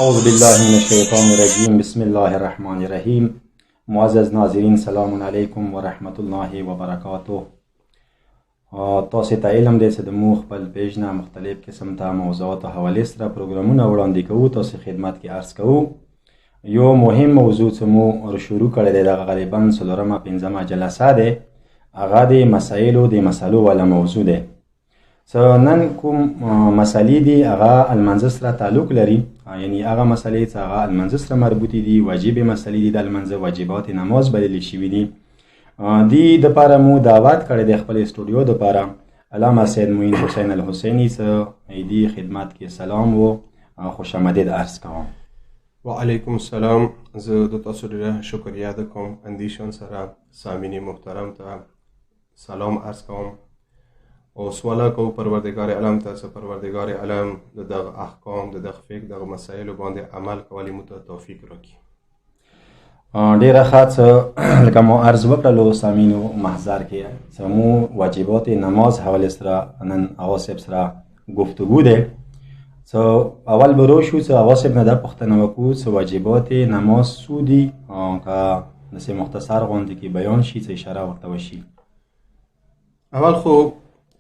اعوذ بالله من الشیطان الرجیم. بسم الله الرحمن الرحیم. معزز ناظرین، سلام علیکم و رحمت الله و برکاته. تاسو ته علم دی چې د مو خپل پیج نه مختلف قسم ته موضوعات او حوالې سره پروګرامونه وړاندې کوو، تاسو خدمت کې عرض کوو. یو مهم موضوع چې مو شروع کړی دی دغه غالبا څلورمه پنځمه جلسه دی، هغه د مسایلو د مسلو والا موضوع دی. نن کوم مسلې دي هغه المنځ سره تعلق لري، یعنی هغه مسلې چې هغه المنځ سره مربوطې دي، واجب مسلې دي، د المنځ واجبات نماز بلل شوي دي. د دپاره مو دعوت کړی دی خپل استودیو دپاره علامه سید معین حسین الحسیني څه دی خدمت کې سلام و خوش آمدید عرض کوم. وعلیکم السلام. زه د تاسو ډېره شکریه ده کوم اندیشن سره سامعین محترم ته سلام عرض کوم او سواله کوم پروردگار عالم ته چې پروردگار عالم د دغه احکام د دغه فقه دغه مسایلو باندې عمل کولی مو ته توفیق راکړي. ډېره ښه څه لکه مو عرض وکړلو سامعینو محضر کې چې مو واجبات نماز حوالې سره نن هغه صاحب سره گفتگو دی. اول به رو شو چې هغه صاحب نه دا پوښتنه وکړو چې واجبات نماز څو دي، که داسې مختصر غوندې کې بیان شي چې اشاره ورته وشي. اول خو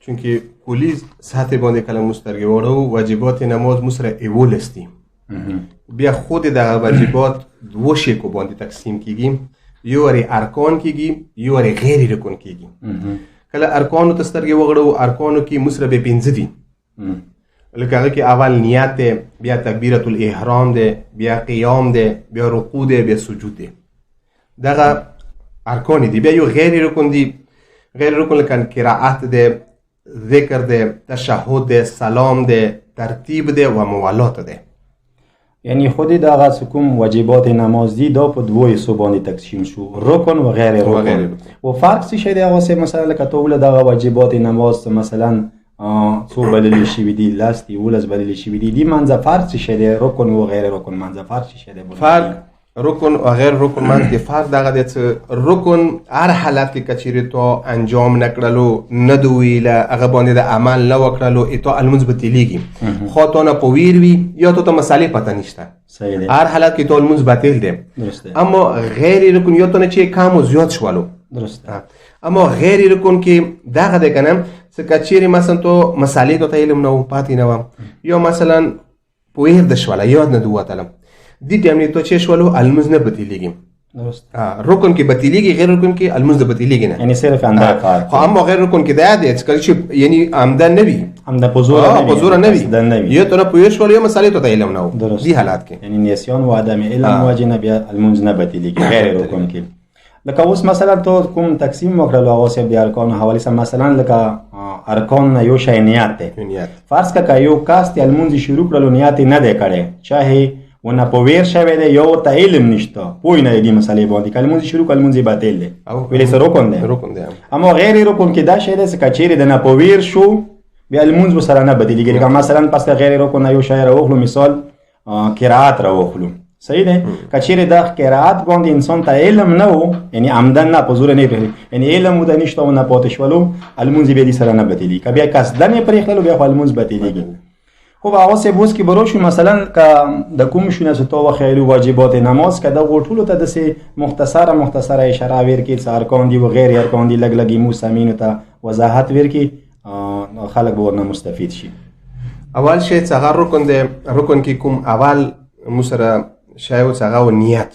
چونکه کلی سطح باندې کله مسترګې وړو واجبات نماز مو سره ایولستی، بیا خود دغه واجبات دو شکو باندې تقسیم کیږي، یو ری ارکان کیږي یو ری غیر رکن کیږي. کله ارکانو ته سترګې وغړو، ارکانو کې مو سره به پنځه دي، لکه هغه کې اول نیت دی، بیا تکبیرة الاحرام دی، بیا قیام دی، بیا رکوع دی، بیا سجود دی. دغه ارکان دي. بیا یو غیر رکن دي. غیر رکن لکه قرائت دی، ذکر دی، تشهد دی، سلام دی، ترتیب دی و موالات دی. یعنی خود دغه کوم واجبات نماز دي دا په دوه حصو باندې تقسیم شو، رکن و غیر رکن. و فرق څه شی دی هغه مثلا لکه ټول دغه واجبات نماز مثلا څو بلل شوي دي، لاس دي، ولس بلل شوي دي، دې منځه فرق څه شی دی؟ رکن و غیر رکن منځه فرق څه شی دی؟ فرق رکن و غیر رکن منځ کې فرق دغه دی چې رکن هر حالت کې کچېرې تو انجام نه کړلو، نه دو ویله، هغه باندې د عمل نه وکړلو، ایتو المنځ بتلیږي. خو تو نه په ویر وي یا تو ته مسالې پته نشته، صحیح دی، هر حالت کې تو المنځ باطل دی. اما غیر رکن یا تو نه چې کم و زیات شولو، درسته. اما غیر رکن کې دغه دی کنه چې کچېرې مثلا تو مسالې ته علم نه و پاتې نه و، یا مثلا په ویر د شوله یاد نه دوتلم دی ټیم نه تو چې شولو المنځ نه بتلیږي. درسته. رکن کې بتلیږي، غیر رکن کې المنځ نه بتلیږي نه، یعنی صرف انده کار. خو اما غیر رکن کې دا دی چې کله چې یعنی عمدن نه وي، عمده پزور نه وي، یا تو نه پوهې شول یا مسالې ته علم نه و، دی حالات کې یعنی نسیان و عدم علم واجب نه، بیا المنځ نه بتلیږي غیر رکن کې. لکه اوس مثلا تو کوم تقسیم وکړلو هغه سب د ارکان حواله سره، مثلا لکه ارکان یو شی نیت دی. فرض کا یو کاست المنځ شروع کړلو نیت نه دی کړی، چاهه ونه په ویر شوی دی یو ته علم نشته، پوه نه دی مسالې باندې، کلمون شروع کلمون باطل دی، ویلې سره رکن دی. اما غیر رکن کې دا شی دی چې کچېرې د نه په ویر شو بیا المنځ سره نه بدلیږي. لکه مثلا پس غیر رکن یو شی راوخلو، مثال قرائت راوخلو، صحیح دی. کچېرې د قرائت باندې انسان ته علم نه و، یعنی عمدن نه پزور نه پرې، یعنی علم د نشته و نه پاتې شولو، المنځ بیا دې سره نه بدلیږي. که بیا قصدن یې پرېښللو بیا خو المنځ بدلیږي. خب هغه څه بوس کې برو شو مثلا که د کوم شونه چې تو وخیلو واجبات نماز که د غوټولو ته داسې مختصره اشاره ور کې څه ارکان دي و غیر ارکان دي، لږ لږ مو سامعینو ته وضاحت ور کې خلک به ورنه مستفید شي. اول شی چې هغه رکن دی، رکن کې کوم اول مو سره شی و چې هغه نیت.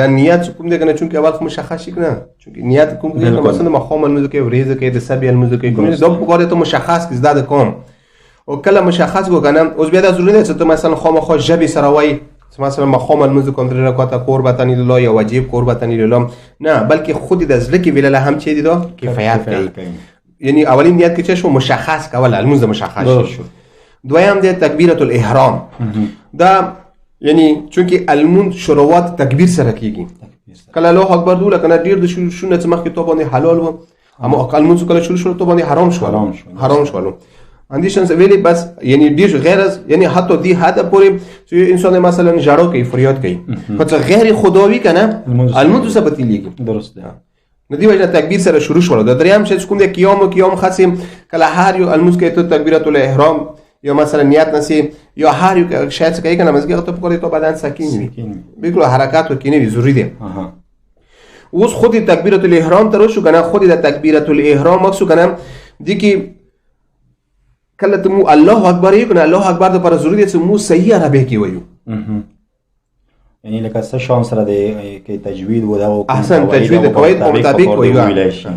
دا نیت کوم دی کنه، چونکه اول مشخص شي کنه، چونکه نیت کوم دی مثلا مخام الموضوع کې ورېزه کې د سبي الموضوع کې کوم دا په کار ته مشخص کې زده کوم او کله مشخص وګنم. اوس بیا د ضروري نه چې ته مثلا خامخا ژبې سره وای مثلا مخام الموضوع کوم درې رکعات قربتن لله یا واجب قربتن لله، نه بلکې خود د زړه کې ویل هم چې دی دا کفایت کوي. یعنی اولین نیت کې چې شو مشخص کول الموضوع مشخص شو. دویم دی تکبیرة الاحرام. دا یعنی چونکه الموضوع شروعات تکبیر سره کیږي، کله الله اکبر دوله کنه ډیر د شونه چې مخکې تو باندې حلال و، اما الموضوع کله شروع شو تو باندې حرام شو. اندیشن ویلی بس یعنی ډیر غیر از یعنی حتی دی حد پورې چې انسان مثلا جارو کوي، فریاد کوي، خو غیر خداوی کنه الموضوع ثبت لیږي. درسته. ندی وجه تکبیر سره شروع شول. د دریم چې کوم د قیام خاصم کله هر یو الموضوع کې ته تکبیرۃ الاحرام یا مثلا نیت نسی یا هر یو شاید څه کوي کنه مزګه ته پکړی ته بدن سکین وي بالکل حرکت وکینه وي ضروری دی. اوس خودی تکبیرۃ الاحرام تر شو کنه خودی د تکبیرۃ الاحرام مقصود کنه د کی کله ته مو الله اکبر یو کنه الله اکبر د پر ضروری دی مو صحیح عربی کی وایو یعنی لکه څه شان سره دی کې تجوید و دا احسن تجوید د قواعد په مطابق وایو.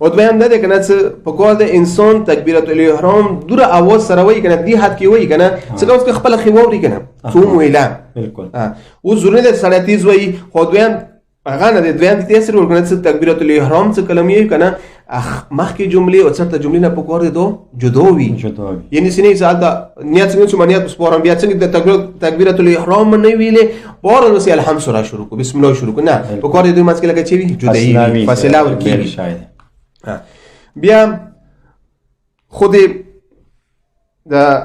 او دویم دا دی کنه چې په کول د انسان تکبیرۃ الاحرام دوره اواز سره وایي کنه دی حد کې وایي کنه څنګه اوس خپل خیووري کنه څوم ویلا بالکل او ضروري د سړی وایي خو دویم هغه نه دی دویم د تاثیر ورکنه چې تکبیرۃ الاحرام څه کلمې کنه مخکې جملې او څرته جملې نه په کور دي دو جدا وي یعنی سینې ساده نیت څنګه چې نیت سپورم بیا څنګه د تکبیرۃ الاحرام نه ویلې پور نو سي الحمد سره شروع کو بسم الله شروع کو نه په کور دي ماسکه لګه چي جدا فاصله ورکی شاید بیا خود د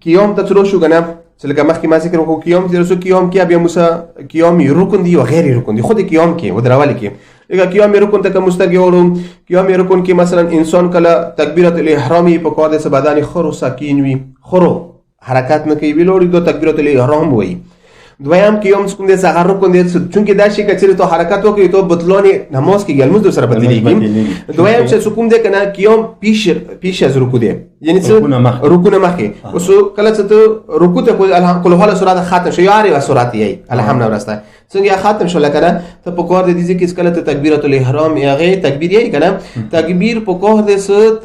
قیام ته تر شو کنه چې لکه مخکې ما ذکر وکړو قیام چې رسو قیام کې بیا موسی قیام رکن دی او غیر رکن دی خود قیام کې ودرواله کې لکه قیام رکن ته مسترګي ورو قیام رکن کې مثلا انسان کله تکبیرۃ الاحرام په کار د بدن خرو سکین وي خرو حرکت نه کوي ویلوړي دو تکبیرۃ الاحرام وایي. دویم قیام څنګه د څنګه رکن دي چونکه دا شي کچره ته حرکت وکړي ته بدلونی نماز کې ګلمز در سره بدلېږي. دویم چې څوک دې کنه قیام پیش از رکوع دی یعنی څه رکوع نه مخکې اوس کله چې ته رکوع ته الحمد سورات ختم شي یاري و سورات یې الحمد ورسته څنګه ختم شو لکه ته په کور د دې کې کله ته تکبیرۃ الاحرام یغه تکبیر یې کنه تکبیر په کور د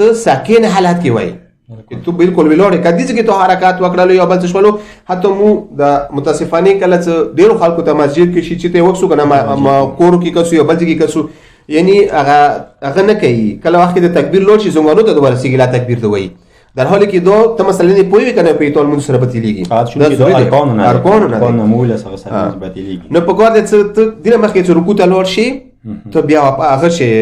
ته ساکن حالت کې وای تو بالکل ویلوړ کدي چې ته حرکت وکړل یو بل څه شولو حتی مو د متاسفانه کله چې ډیرو خلکو ته مسجد کې شي چې ته وښو کنه ما کور کې کسو یو بل ځای کې کسو یعنی هغه نه کوي کله وخت د تکبیر لوړ شي زنګانو ته د ورسیږي لا تکبیر دی وای در حالی که دو ته مثلا پوی کنه په ټول مون سره بتلیږي ارکان مولا سره بتلیږي نو په کار د څه دینه مخکې چې رکوع ته لوړ شي ته بیا هغه شي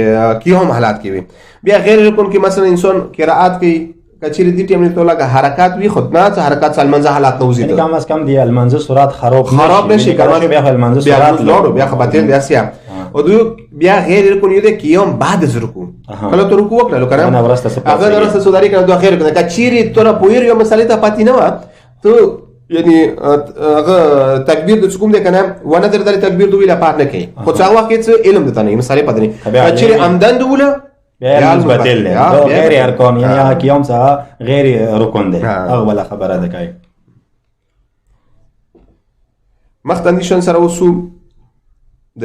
کیوم حالات کوي بیا غیر رکن کې مثلا انسان قرائت کوي کچری دی ټیم ته لګه حرکت وی خدمات حرکت سلمنځه حالات نوزید یعنی کم از کم دی المنځه سرعت خراب نشي کارونه بیا المنځه سرعت لوړ بیا خبرتل بیا سیا او دو بیا غیر رکن یو د کیوم بعد از رکوع کله ته رکوع وکړه کنه هغه ورسته سوداری کنه دوه غیر کنه کچری تر پویر یو مسالې ته پاتې نه و ته یعنی هغه تکبیر د کوم د کنه ونه در تکبیر دوی لا پات نه کوي خو څنګه وخت علم دته نه مسالې پاتې نه کچری عمدن دوله بیا مثبتل دو غیر ارکان یعنی قیام څخه غیر رکن دی هغه بل خبره ده کوي مختندیشن سره وسو د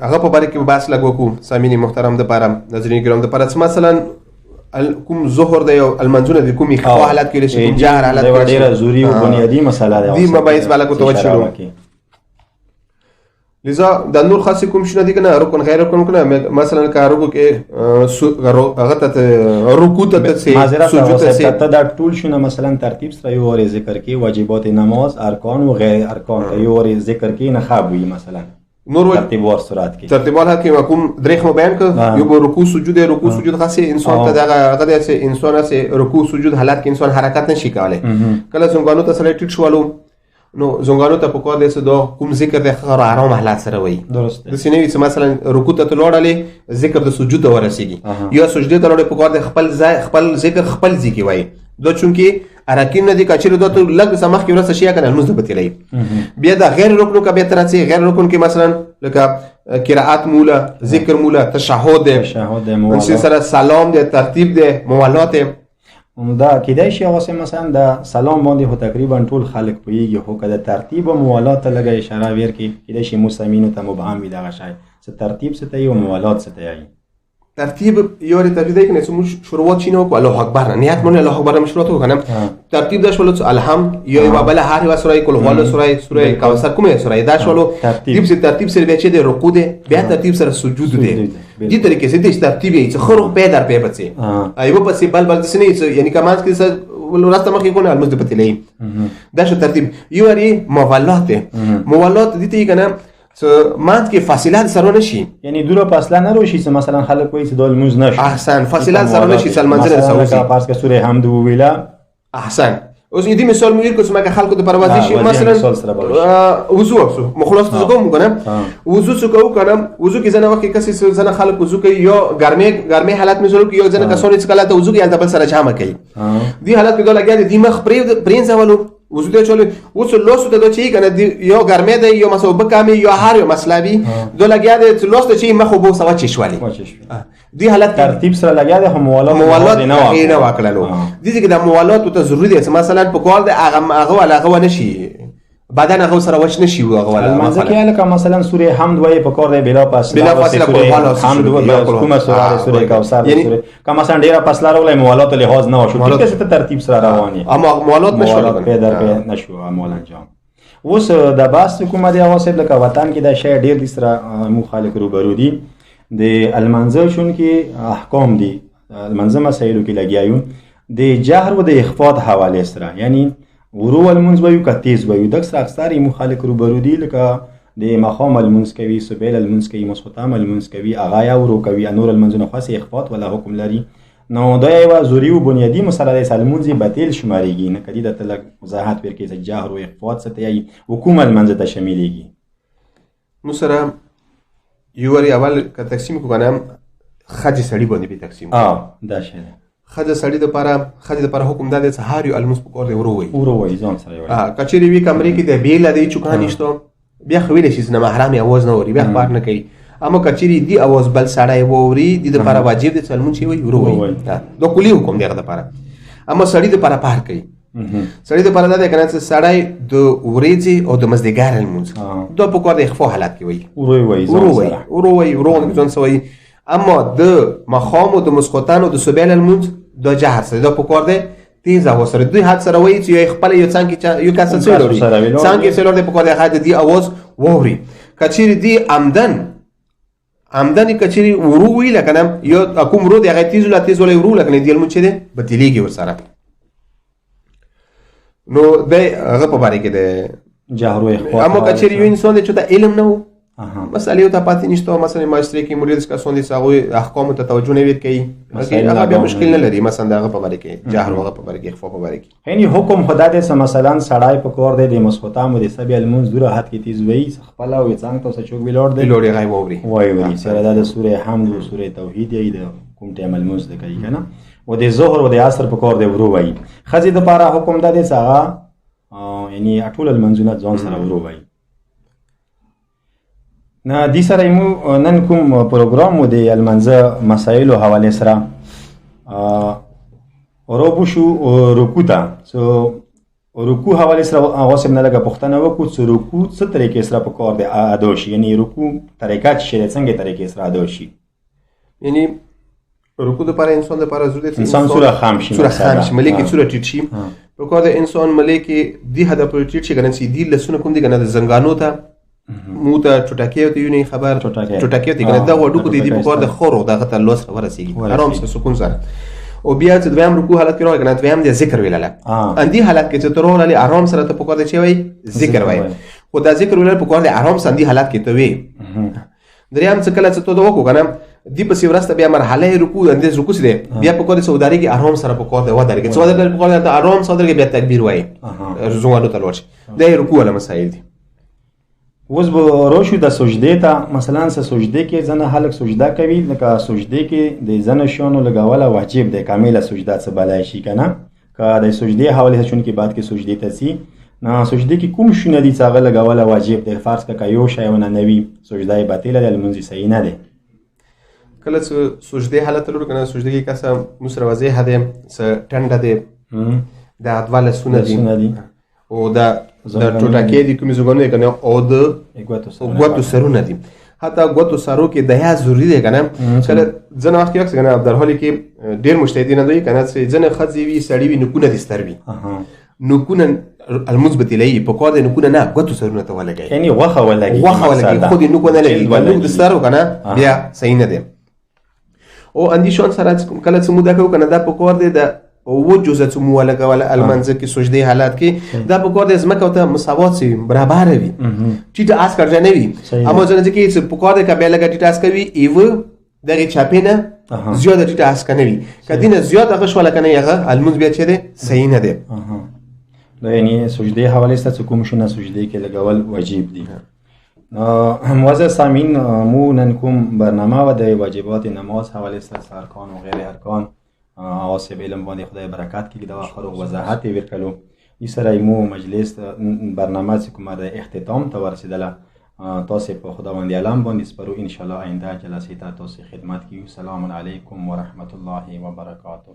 هغه په باره کې بحث لګو کو سامعین محترم د پاره ناظرین کرام د پاره مثلا کوم ظهر د یو المنځونه د کومي خو حالت کې لشي کوم جهر حالت کې ډیره ضروری او بنیادی مسله ده دی مباحث بالا کو توجه لذا د نور خاص کوم شنه دي کنه رکن غیر رکن کنه مثلا کارو کې هغه ته رکوع ته سجود ته دا ټول شنه مثلا ترتیب سره یو ور ذکر کې واجبات نماز ارکان او غیر ارکان یو ور ذکر کې نه خوي مثلا نور ترتیب ور صورت کې ترتیب ور کې کوم درې بیان ک یو رکوع سجود خاصه انسان ته هغه د انسان سره رکوع سجود حالت کې انسان حرکت نشي کولای کله څنګه ته سره ټیټ شوالو نو زنګانو ته په کار دسه دا کوم ذکر د خیر آرام حالات سره وای درست د سینې چې مثلا رکوع ته لوړاله ذکر د سجود ته ورسیږي یا سجده ته لوړ په کار د خپل ذکر خپل ذکی وای دو چونکی ارکین نه دي کچره دوه لګ سمخ کې ورسه شي کنه المثبت لای بیا د غیر رکن کا به تر څه غیر رکن کې مثلا لکه قرائت مولا ذکر مولا تشهد مولا سره سلام د ترتیب د موالات دا کېدای شي هغه مثلا د سلام باندې هو تقریبا ټول خلک پوهیږي خو کله ترتیب او موالات لګه اشاره ور کې کېدای شي مسلمانینو ته مبهم وي دغه شی څه ترتیب څه ته او موالات څه ته ترتیب یو ترتیب دی کنه سمو شروعات شنو کو الله اکبر نیت مونږ الله اکبر مشروعات وکنه ترتیب دا شولو الحمد یو بل هر و سورای کول هو سورای کوثر کومه سورای دا شولو ترتیب سره بیا چې د رکوع دی بیا ترتیب سره سجود دی دې طریقې سره د ترتیب یې څه خرو په در په بچي ایو په سی بل سنې یعنی کمانس کې ولورسته مخې کو نه المزد پتلې دا شو ترتیب یو ری موالات دي ته کنه مانت کې فاصلات سره نشي یعنی دوره فاصله نه روشي چې مثلا خلک وایي چې د الموز نشي احسن فاصلات سره نشي سلمان سره مثلا پارس کې سوره حمد ویلا احسن اوس دې مثال مو ویل کوم خلکو د پروازي شي مثلا وضو مخلص ته کوم کنه وضو څه کوو کنه وضو کې ځنه وخت کې کسي ځنه خلک وضو کوي یو ګرمي حالت مثال کې یو ځنه کسونه چې کله ته وضو کې البته سره جامه کوي دې حالت کې دا لګیا دي مخ پرینځ ولو وضو ته چولې اوس لوس ته چې کنه یو ګرمي دی یو مسو بکامي یو هر یو مسلبي دا لګیا دي لوس ته چې مخ وبو سوا چې شوالي دې حالت ترتیب سره لګیا دي هم موالات نه واکړلو دي چې د موالات ته ضروري دي مثلا په کول د هغه ولا نشي بدن هغه سره وښ نشي هغه ولا مثلا سوره حمد وای په کور دی بلا فاصله حمد و کومه سوره کوثر سوره کما مثلا ډیره فاصله راولای موالات له لحاظ نه شو ټیک څه ترتیب سره رواني اما موالات نشو پیدا نشو مولا انجام اوس د باس کومه دی اوسه لکه وطن کې د شی ډیر دي سره مخالف روبرو دي د المنزل شون کې احکام دي المنزل مسایلو کې لګیایو د جهر و د اخفاء حواله سره یعنی ورو المنز ویو که تیز ویو دکس اکثر مخالف روبرو دي لکه د مقام المنز کوي سبیل المنز کوي مسقطام المنز کوي اغایا ورو کوي نور المنزونه خاص اخفاء ولا حکم لري نو دا یو ضروری او بنیادی مسله د المنز باطل شماريږي نه کدی د تلک وضاحت ورکړي چې جهر او اخفاء څه ته حکم المنز ته شاملېږي نو سره یوري اول که تقسیم کو کنه خج سړی باندې به تقسیم دا شی خج سړی د لپاره حکم ده چې هر یو المس په کور دی وروي ځان سره وي کچېری وی کمرې کې د بیل دی چوکان نشته بیا خو ویل شي چې محرم اواز نه وری بیا پاک نه کوي اما کچېری دی اواز بل سړی ووري د لپاره واجب دي چې المس وي وروي دا کلی حکم دی لپاره اما سړی د لپاره پار کوي سړی د لپاره دا کنه چې سړی د ورېځي او د مزدګار المس دا په کور د اخفاء حالت کې وي وروي ځان سوي اما د مخام او د مسقطان او د سبیل المنز د جهر سره د پکور دی تیز او سره دوی حد سره وایي چې خپل یو څنګه یو کس سره لري څنګه سره د پکور دی حد دی اواز ووري کچېری دی آمدنی کچېری ورو وی لکنه یو کوم ورو دی هغه تیز ولا تیز ولا ورو لکنه دی المنز دی بدلیږي ور سره نو د هغه په باره کې د جهر او اخفاء اما کچېری یو انسان دی چې د علم نه وو مسئله ته پاتې نشته مثلا ماستری کې مریض کا سوندي ساغوي احکام ته توجه نه ورکړي هغه بیا مشکل نه لري مثلا دغه په باره کې جهر هغه په باره کې اخفاء په باره کې یعنی حکم خدا دې مثلا سړای په کور دی د مسقطام او د سبی المنز دوره حد کې تیز وي خپل او څنګه ته چوک ویلور دی لوري غي ووري سره د سوره حمد او سوره توحید یې د کوم ټیم المنز د کوي کنه او د ظهر او د عصر په کور دی ورو وي خزي د لپاره حکم ده دې څنګه یعنی ټول المنزونه ځان سره ورو وي نه دې سره مو نن کوم پروګرام مو د المنزه مسایل او حواله سره اورو شو رکوع ته سو رکوع حواله سره اوسم نه لګه پښتنه وکړو چې رکوع څه طریقې سره په کار دی ادا شي یعنی رکوع طریقه چې څنګه طریقې سره ادا شي یعنی رکوع د پر انسان د پر زوده انسان سوره خامشي ملکی سوره ټیټ شي په کار د انسان ملکی دی هدا پر ټیټ شي کنه سي دی لسونه کوم دی کنه د زنګانو ته مو ته چټکیو ته یونی خبر چټکیو ته کنه دا وډو کو دی په کار د خورو دغه ته لوس ورسیږي آرام سره سکون سره او بیا چې دویم رکوع حالت کې راغی کنه دویم د ذکر ویلاله اندی حالت کې چې ترونه علی آرام سره ته په کار د چي وای ذکر وای خو دا ذکر ویل په کار د آرام سره اندی حالت کې ته وی دریم څه کله چې ته دا وکړه کنه دی په سیورسته بیا مرحله رکوع اندیز رکوع سره بیا په کار د سعوداري کې آرام سره په کار د ودر کې سعوداري په کار د آرام سره بیا تکبیر وای زوالو تلوش د رکوع له مسائل دي اوس به روشو د سجده ته مثلا سجده کې ځنه خلک سجده کوي لکه سجده کې د ځنه شونو لګاوله واجب دی کامله سجده څه بلای شي کنه که د سجده حواله چون کې بعد کې سجده ته سي نه سجده کې کوم شونه دي چې هغه لګاوله واجب دی فرض کا یو شی ونه نوي سجده باطله ده المنزي صحیح نه ده کله سجده حالت لور کنه سجده کې کسه مسروازه هده س ټنډه ده د ادواله سنت دي او دا د ټوټکې دي کوم زګونه کنه او د غوتو سرونه دي حتی غوتو سرو کې دیا ضروری دی کنه کله ځنه وخت کې کنه عبدالحالی کې ډیر مشتهدین دوی کنه چې ځنه خځې وی سړی وی نکونه دي ستر وی نکونه المثبت الیه په کومه نکونه نه غوتو سرونه ته ولګي یعنی وخه ولګي خو دې نکونه لګي ولګي د سترو کنه بیا صحیح نه دی او اندیشون سره کله چې مودا کو کنه دا په کور دی د او جزء څه مو ولګول المنزه کې سجدي حالات کې دا په کور د زمکه ته مساوات سي برابر وي ټیټه اس کړ نه وي اما ځنه چې په کور د کبه لګ ټیټه اس کوي ایو دغه چاپینه زیاده ټیټه اس کنه وي کدینه زیاده غش ولا کنه یغه المنز بیا چه ده صحیح نه ده دا یعنی سجدې حوالې سره کوم شونه سجدې کې لګول واجب دي. معزز سامعین، مو نن کوم برنامه و د واجبات نماز حوالې سره ارکان او غیر ارکان اوس به علم باندې خدای برکت کړي دا خو وضاحت ورکړو. ای سره مو مجلس برنامه چې کومه د اختتام ته ورسیدله تاسو په خداوند علم باندې سپارو. ان شاء الله آینده جلسې ته تاسو خدمت کیو. سلام علیکم و رحمت الله و برکاته.